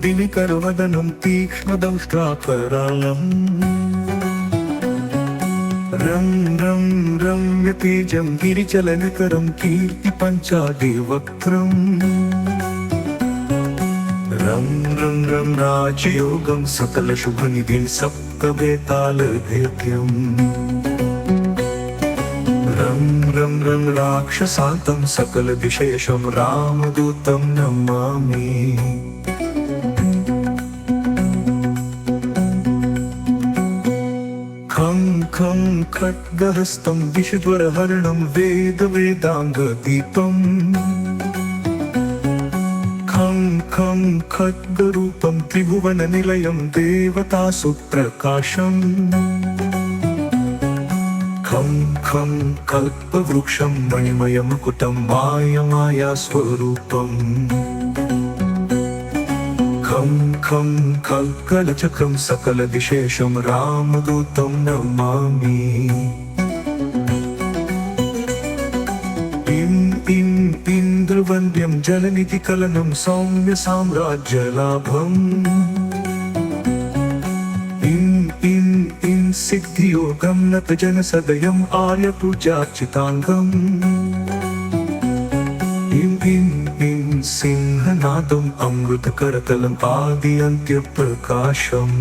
दिनकरवदनं तीक्ष्णदंष्ट्राकरालम् रं रं रम्यतेजं गिरिचलनकरं कीर्तिपञ्चादिवक्त्रम् रं रं रं राजयोगं सकलशुभनिधिं सप्तवेतालभेद्यम् रं रं रं राक्षसान्तं सकलदिशेशं रामदूतं नमामि खं खं खड्गहस्तं विषज्वरहरणं वेदवेदाङ्गदीपम् खं खं खड्गरूपं त्रिभुवननिलयं देवतासुप्रकाशम् खं खं कल्पवृक्षं मणिमयमुकुटं मायास्वरूपम् खं खं कल्कलचक्रं सकलदिशेशं रामदूतं नमामि इन्द्रवन्द्यं जलनिधिकलनं सौम्यसाम्राज्यलाभम् सिद्धियोगं नतजनसदयम् आर्यपूजार्चिताङ्गम् इं सिंहनादम् अमृतकरतलम् आदिअन्त्यप्रकाशम्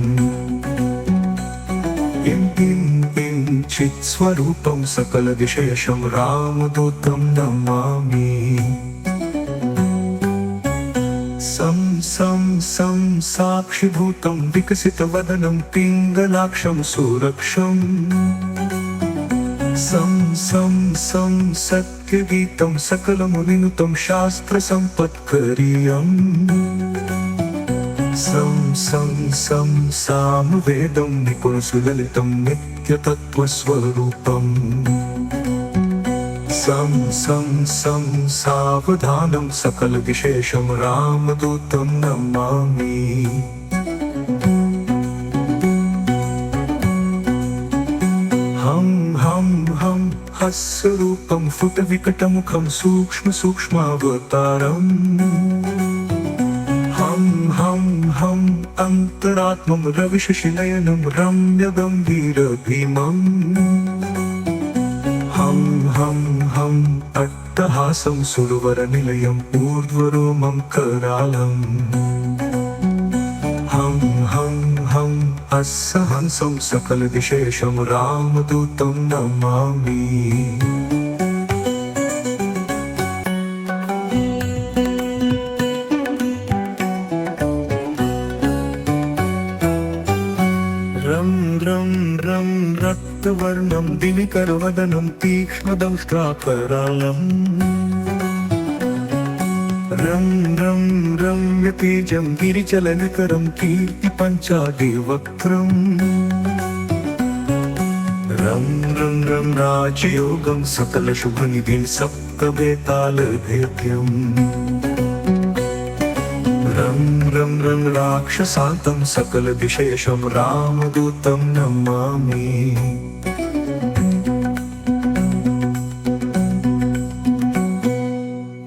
इं चित्स्वरूपं सकलदिशयशं रामदूतं नमामि सं सं साक्षिभूतं विकसितवदनं पिङ्गलाक्षं सुरक्षम् सं सत्यगीतं सकलमुनिनुतं शास्त्रसम्पत्करीयम् सं सामवेदं निपुणसुललितं नित्यतत्त्वस्वरूपम् सं सावधानं सकलविशेषं रामदूतं नमामि हं हस्यरूपं फुटविकटमुखं सूक्ष्मावतारम् हं अन्तरात्मं रविशशिनयनं रम्यगम्भीरभीमम् हं अट्टहासं सुरवरनिलयम् ऊर्ध्वरोमं करालम् हं अस्य हंसं सकलदिशेशं रामदूतं नमामि रं रक्तवर्णं दिनकरवदनं तीक्ष्णदंष्ट्राकरालम् रं रम्यतेजं गिरिचलनकरं कीर्तिपञ्चादिवक्त्रम् रं रं राजयोगं सकलशुभनिधिं सप्तवेतालभेद्यम् रं रं राक्षसान्तं सकलदिशेशं रामदूतं नमामि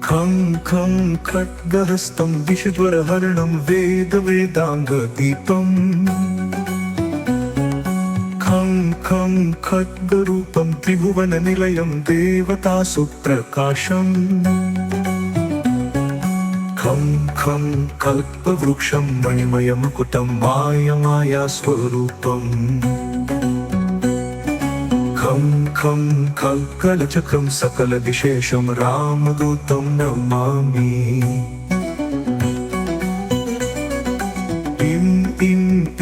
खं खं खड्गहस्तं विषज्वरहरणं वेदवेदाङ्गदीपम् खं खं खड्गरूपं त्रिभुवननिलयं देवतासुप्रकाशम् खं खं कल्पवृक्षं मणिमयमुकुटं मायास्वरूपम् खं खं कल्कलचक्रं सकलदिशेशं रामदूतं नमामि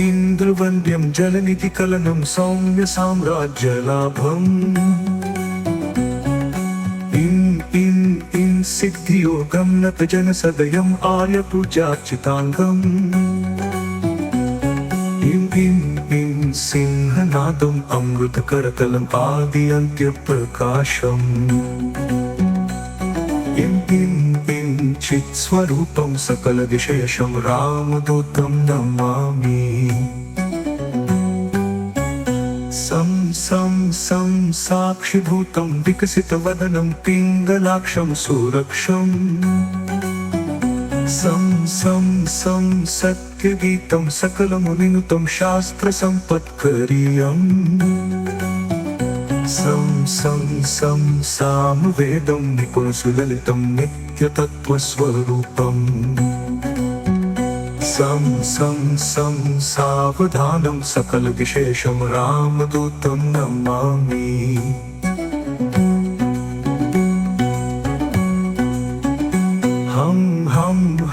इन्द्रवन्द्यं जलनिधिकलनं सौम्यसाम्राज्यलाभम् सिद्धियोगं नतजनसदयम् आर्यपूजार्चिताङ्गम् इं सिंहनादम् अमृतकरतलम् आदिअन्त्यप्रकाशम् इं चित्स्वरूपं सकलदिशयशं रामदूतं नमामि सं साक्षिभूतं विकसितवदनं पिङ्गलाक्षं सुरक्षम् सं सत्यगीतं सकलमुनिनुतं शास्त्रसम्पत्करीयम् सं सामवेदं निपुणसुललितं नित्यतत्त्वस्वरूपम् सं सावधानं सकलविशेषं रामदूतं नमामि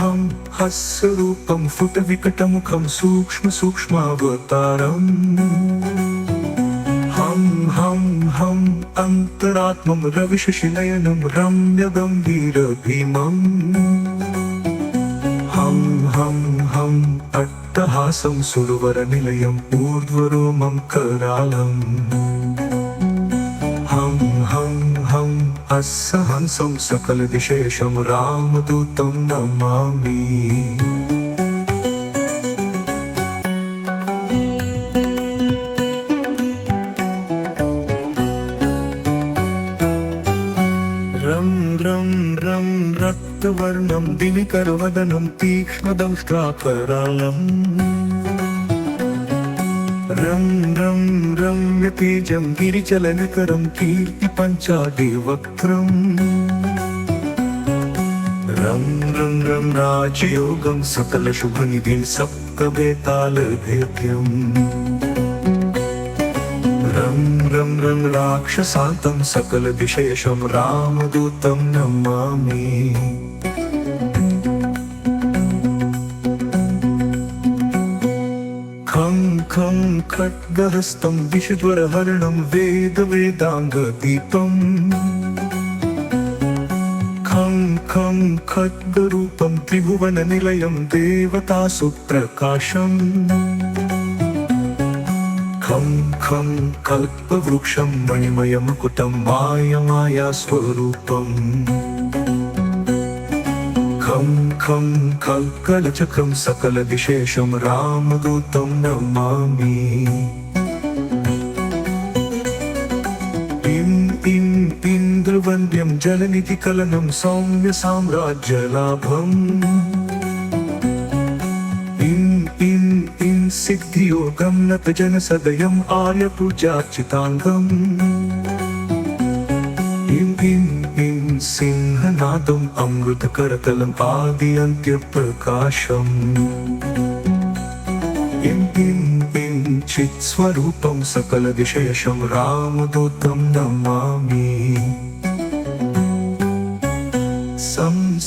हं हस्यरूपं फुटविकटमुखं सूक्ष्मावतारम् हं अन्तरात्मं रविशशिनयनं रम्यगम्भीरभीमम् हं अट्टहासं सुरवरनिलयम् ऊर्ध्वरोमं करालम् हं अस्य हंसं सकलविशेषं रामदूतं नमामि रं रक्तवर्णं दिनिकरवदनं तीक्ष्णदंष्ट्राकरालम् रम्यतीजं गिरिचलनकरं कीर्तिपञ्चादिवक्त्रम् रं राजयोगं सकलशुभनिधिं सप्तवेतालभेद्यम् रं राक्षसान्तं सकलविशेषं रामदूतं नमामि खं खड्गहस्तं विषज्वरहरणं वेदाङ्गदीपम् खं खड्गरूपं त्रिभुवननिलयं देवतासु प्रकाशम् खं कल्पवृक्षं मणिमयमुकुटं मायास्वरूपम् खं कल्कलचक्रं सकलविशेषं रामदूतं नमामि इन्द्रवन्द्यं जलनिधिकलनं सौम्यसाम्राज्यलाभम् सिद्धियोगं नतजनसदयम् आर्यपूजार्चिताङ्गम् इं सिंहनादम् अमृतकरतलम् आद्यन्त्यप्रकाशम् इं चित्स्वरूपं सकलविशेषं रामदूतं नमामि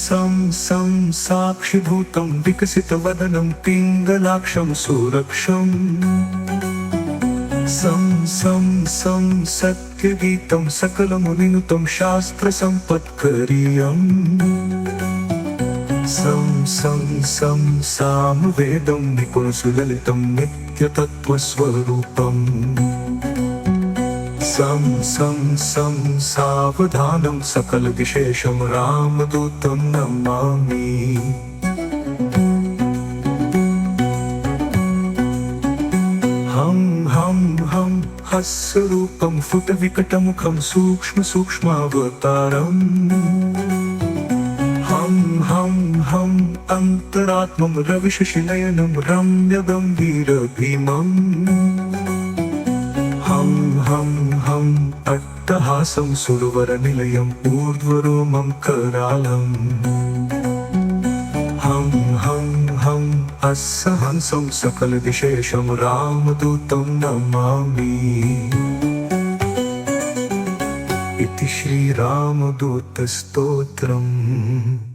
सं साक्षिभूतं विकसितवदनं पिङ्गलाक्षं सुरक्षम् सं सत्यगीतं सकलमुनिनुतं शास्त्रसम्पत्करीयम् सं सामवेदं निपुणसुललितं नित्यतत्त्वस्वरूपम् सं सावधानं सकलविशेषं रामदूतं नमामि हं हस्यरूपं फुटविकटमुखं सूक्ष्मावतारम् हं अन्तरात्मं रविशशिनयनं रम्यगम्भीरभीमम् हं अट्टहासं सुरवरनिलयम् ऊर्ध्वरोमं करालम् हं अस्य हंसं सकलविशेषं रामदूतं नमामि इति श्रीरामदूतस्तोत्रम्।